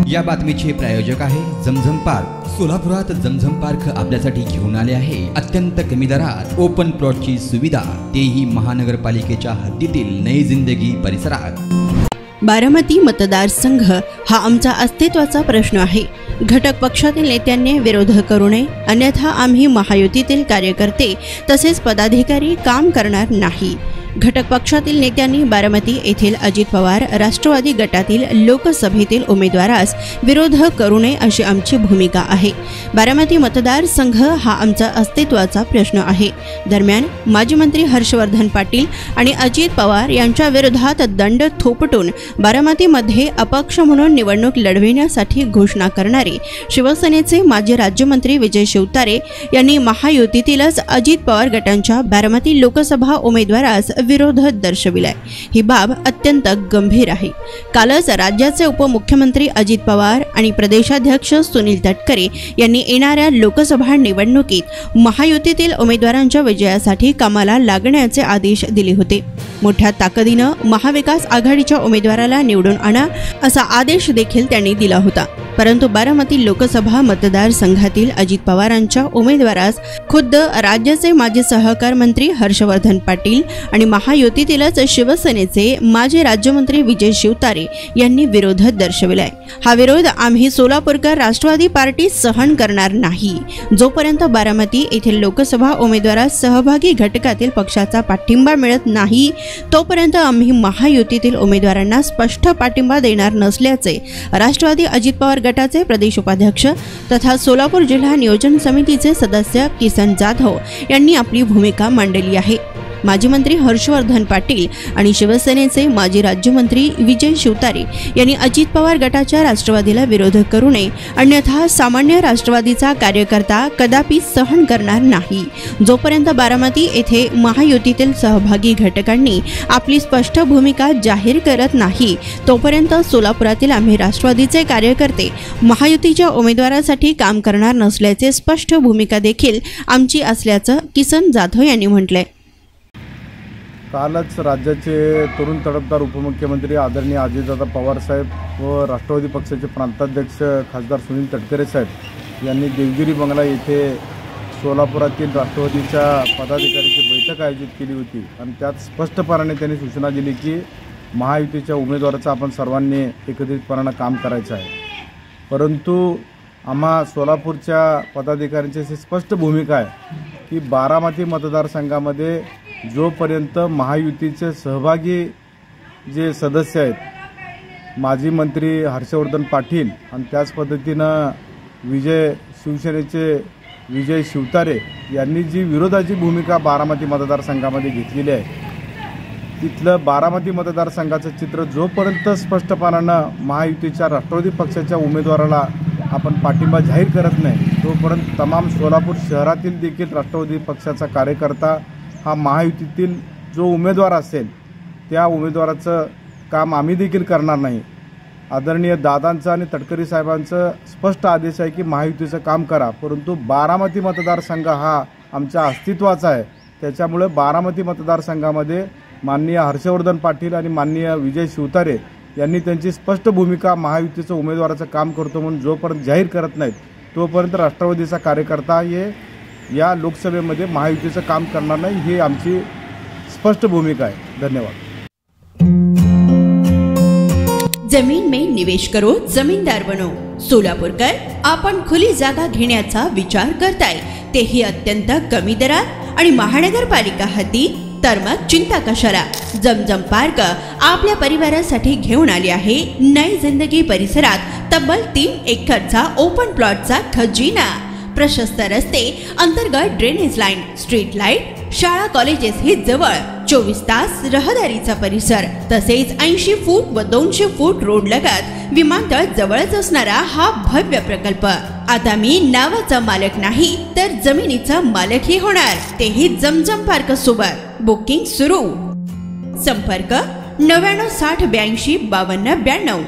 या बातमीचे प्रायोजक आहे झमझम पार्क। सोलापुरात झमझम पार्क आपल्यासाठी घेऊन आले आहे अत्यंत कमी दरात ओपन प्लॉटची सुविधा, तेही महानगरपालिकेच्या हद्दीतील नई जिंदगी परिसरात। बारामती मतदारसंघ हा आमचा अस्तित्वाचा प्रश्न आहे। घटक पक्षातील नेत्यांनी विरोध करू नये, अन्यथा आम्ही महायुतीतील कार्यकर्ते तसेच पदाधिकारी काम करणार नाही। घटक पक्षातील नेत्यांनी बारामती येथील अजित पवार राष्ट्रवादी गटातील लोकसभेतील उमेदवारास विरोध करू नये अशी आमची भूमिका आहे। बारामती मतदारसंघ हा आमचा अस्तित्वाचा प्रश्न आहे। दरम्यान माजी मंत्री हर्षवर्धन पाटील आणि अजित पवार यांच्या विरोधात दंड थोपटून बारामतीमध्ये अपक्ष म्हणून निवडणूक लढविण्यासाठी घोषणा करणारे शिवसेनेचे माजी राज्यमंत्री विजय शिवतारे यांनी महायुतीतीलच अजित पवार गटांच्या बारामती लोकसभा उमेदवारास विरोध दर्शविलाय। ही बाब अत्यंत गंभीर आहे। कालच राज्याचे उपमुख्यमंत्री अजित पवार आणि प्रदेशाध्यक्ष सुनील तटकरे यांनी येणाऱ्या लोकसभा निवडणुकीत महायुतीतील उमेदवारांच्या विजयासाठी कामाला लागण्याचे आदेश दिले होते। मोठ्या ताकदीने महाविकास आघाडीच्या उमेदवाराला निवडून आणा असा आदेश देखील त्यांनी दिला होता। परंतु बारामती लोकसभा मतदारसंघातील अजित पवारांच्या उमेदवारास खुद्द राज्याचे माजी सहकार मंत्री हर्षवर्धन पाटील आणि महायुतीतीलच शिवसेनेचे माजी राज्यमंत्री विजय शिवतारे यांनी विरोध दर्शविलाय। हा विरोध आम्ही सोलापूरकर राष्ट्रवादी पार्टी सहन करणार नाही। जोपर्यंत बारामती येथील लोकसभा उमेदवारास सहभागी घटकातील पक्षाचा पाठिंबा मिळत नाही तोपर्यंत आम्ही महायुतीतील उमेदवारांना स्पष्ट पाठिंबा देणार नसल्याचे राष्ट्रवादी अजित पवार गटाचे प्रदेश उपाध्यक्ष तथा सोलापूर जिल्हा नियोजन समितीचे सदस्य किसन जाधव यांनी आपली भूमिका मांडली आहे। माजी मंत्री हर्षवर्धन पाटील आणि शिवसेनेचे माजी राज्यमंत्री विजय शिवतारे यांनी अजित पवार गटाच्या राष्ट्रवादीला विरोध करू नये, अन्यथा सामान्य राष्ट्रवादीचा कार्यकर्ता कदापि सहन करणार नाही। जोपर्यंत बारामती येथे महायुतीतील सहभागी घटकांनी आपली स्पष्ट भूमिका जाहीर करत नाही तोपर्यंत सोलापुरातील आम्ही राष्ट्रवादीचे कार्यकर्ते महायुतीच्या उमेदवारासाठी काम करणार नसल्याचे स्पष्ट भूमिका देखील आमची असल्याचं किसन जाधव यांनी म्हटलंय। कालच राज्याचे तरुण तडफदार उपमुख्यमंत्री आदरणीय अजितदादा पवार साहेब व राष्ट्रवादी पक्षाचे प्रांताध्यक्ष खासदार सुनील तटकरे साहेब यांनी देवगिरी बंगला येथे सोलापुरातील राष्ट्रवादीच्या पदाधिकाऱ्यांची बैठक आयोजित केली होती आणि त्यात स्पष्टपणे त्यांनी सूचना दिली की महायुतीच्या उमेदवाराचं आपण सर्वांनी एकत्रितपणे काम करायचं आहे। परंतु आम्हा सोलापूरच्या पदाधिकाऱ्यांची अशी स्पष्ट भूमिका आहे की बारामती मतदारसंघामध्ये जोपर्यंत महायुतीचे सहभागी जे सदस्य आहेत माजी मंत्री हर्षवर्धन पाटील आणि त्याच पद्धतीनं शिवसेनेचे विजय शिवतारे यांनी जी विरोधाची भूमिका बारामती मतदारसंघामध्ये घेतलेली आहे तिथलं बारामती मतदारसंघाचं चित्र जोपर्यंत स्पष्टपणानं महायुतीच्या राष्ट्रवादी पक्षाच्या उमेदवाराला आपण पाठिंबा जाहीर करत नाही तोपर्यंत तमाम सोलापूर शहरातील देखील राष्ट्रवादी पक्षाचा कार्यकर्ता हा महायुतीतील जो उमेदवार असेल त्या उमेदवाराचं काम आम्ही देखील करणार नाही। आदरणीय दादांचा आणि तटकरे साहेबांचं स्पष्ट आदेश आहे की महायुतीचं काम करा, परंतु बारामती मतदारसंघ हा आमच्या अस्तित्वाचा आहे। त्याच्यामुळे बारामती मतदारसंघामध्ये माननीय हर्षवर्धन पाटील आणि माननीय विजय शिवतारे यांनी त्यांची स्पष्ट भूमिका महायुतीचं उमेदवाराचं काम करतो म्हणून जोपर्यंत जाहीर करत नाहीत तोपर्यंत राष्ट्रवादीचा कार्यकर्ता या लोकसभेमध्ये महायुतीचं काम करणार नाही, ही आमची स्पष्ट भूमिका आहे। धन्यवाद। जमीन में निवेश करो, जमीनदार बनो। सोलापूरकर आपण खुली जागा घेण्याचा विचार करताय, तेही अत्यंत कमी दरात आणि महानगरपालिका हद्दीत, तर मग चिंता कशाला। झमझम पार्क आपल्या परिवारासाठी घेऊन आली आहे नई जिंदगी परिसरात तब्बल 3 एकरचा ओपन प्लॉटचा खजिना। प्रशस्त रस्ते, अंतर्गत ड्रेनेज लाईन, स्ट्रीट लाईट, शाळा कॉलेजेस ही जवळ, 24 तास रहदारीचा परिसर, तसेच 80 फूट व 200 फूट रोड लगत विमानतळ जवळच असणारा हा भव्य प्रकल्प। आता मी नावाचा मालक नाही तर जमिनीचा मालकही होणार, तेही झमझम पार्क सोबत। बुकिंग सुरू। संपर्क 99 60 82 52 92।